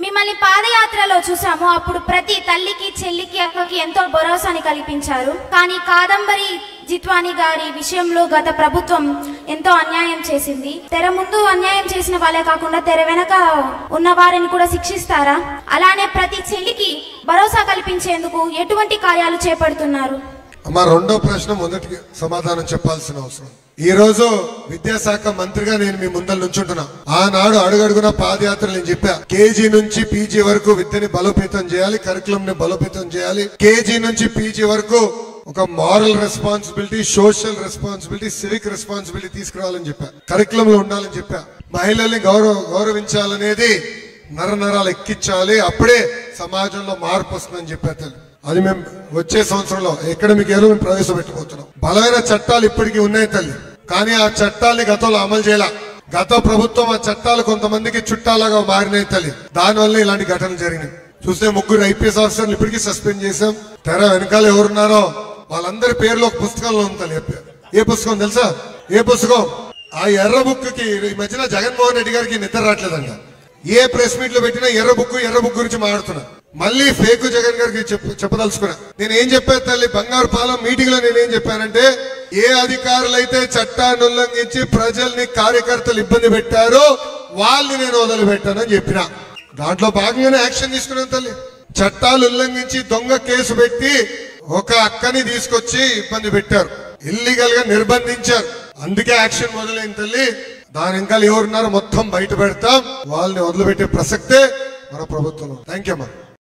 మిమ్మల్ని పాదయాత్రలో చూసాము. అప్పుడు ప్రతి తల్లికి, చెల్లికి, అక్కకి ఎంతో భరోసాని కల్పించారు. కానీ కాదంబరి జిత్వాని గారి విషయంలో గత ప్రభుత్వం ఎంతో అన్యాయం చేసింది. తెర ముందు అన్యాయం చేసిన వాళ్ళే కాకుండా తెర వెనక ఉన్న వారిని కూడా శిక్షిస్తారా? అలానే ప్రతి చెల్లికి భరోసా కల్పించేందుకు ఎటువంటి కార్యాలు చేపడుతున్నారు? అమ్మా, రెండో ప్రశ్న మొదటి సమాధానం చెప్పాల్సిన అవసరం. ఈ రోజు విద్యాశాఖ మంత్రిగా నేను మీ ముందర నుంచుంటున్నా. ఆనాడు అడుగడుగున పాదయాత్ర నేను చెప్పా, కేజీ నుంచి పీజీ వరకు విద్యని బలోపేతం చేయాలి, కరికులం ని బలోపేతం చేయాలి. కేజీ నుంచి పీజీ వరకు ఒక moral responsibility, social responsibility, civic responsibility తీసుకురావాలని చెప్పా. కరికులం లో ఉండాలని చెప్పా. మహిళల్ని గౌరవించాలనేది నరనరాలు ఎక్కించాలి, అప్పుడే సమాజంలో మార్పు వస్తుందని చెప్పా. అది మేము వచ్చే సంవత్సరంలో అకాడమిక్ ఇయర్ మేము ప్రవేశపెట్టబోతున్నాం. బలమైన చట్టాలు ఇప్పటికీ ఉన్నాయి తల్లి, కానీ ఆ చట్టాలని గతంలో అమలు చేయాల. గత ప్రభుత్వం ఆ చట్టాలు కొంతమందికి చుట్టాలుగా మారినాయి తల్లి. దానివల్ల ఇలాంటి ఘటనలు జరిగినాయి. చూస్తే 3 ఐపీఎస్ ఆఫీసర్లు ఇప్పటికీ సస్పెండ్ చేశాం. తెర వెనకాల ఎవరున్నారో వాళ్ళందరి పేర్లు ఒక పుస్తకంలో ఉంది తల్లి. ఏ పుస్తకం తెలుసా? ఏ పుస్తకం? ఆ ఎర్ర బుక్ కి ఈ మధ్యన జగన్మోహన్ రెడ్డి గారికి నిద్ర రావట్లేదంట. ఏ ప్రెస్ మీట్ లో పెట్టినా ఎర్ర బుక్ గురించి మాట్లాడుతున్నా. మళ్ళీ ఫేక్ జగన్ గారికి చెప్పదలుచుకున్నా. నేను ఏం చెప్పాను తల్లి, బంగారు పాలెం మీటింగ్ లో నేనేం చెప్పానంటే, ఏ అధికారులైతే చట్టాన్ని ఉల్లంఘించి ప్రజల్ని, కార్యకర్తలు ఇబ్బంది పెట్టారో వాళ్ళని నేను వదిలిపెట్టానని చెప్పిన. దాంట్లో భాగంగానే యాక్షన్ తీసుకున్నాను తల్లి. చట్టాలు ఉల్లంఘించి దొంగ కేసు పెట్టి ఒక అక్కని తీసుకొచ్చి ఇబ్బంది పెట్టారు, ఇల్లీగల్ గా నిర్బంధించారు. అందుకే యాక్షన్ మొదలైంది తల్లి. దాని ఇంకా ఎవరున్నారో మొత్తం బయట పెడతాం. వాళ్ళని వదిలిపెట్టే ప్రసక్తే మన ప్రభుత్వం. థ్యాంక్ యూ అమ్మా.